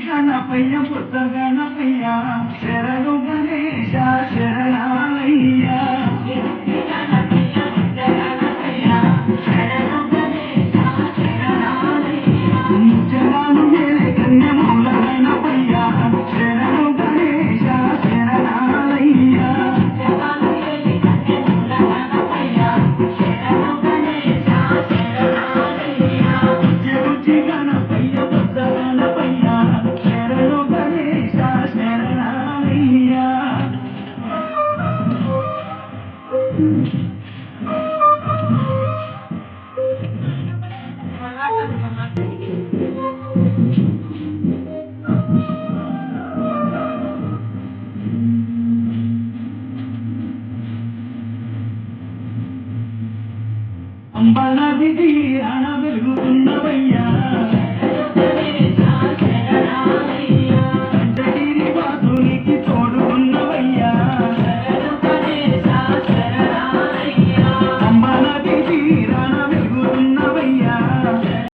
గణపయ్య పుట్ట గణపయ్య శరణు గణేశ శరణాలయ్య ముచ్చగాను ఏలే కన్యమూల గణపయ్య శరణు గణేశ శరణాలయ్య గణపయ్య పుట్ట గణపయ్య శరణు గణేశ శరణాలయ్య అంబల విధి అణ వెలుగుతున్నవయ్యా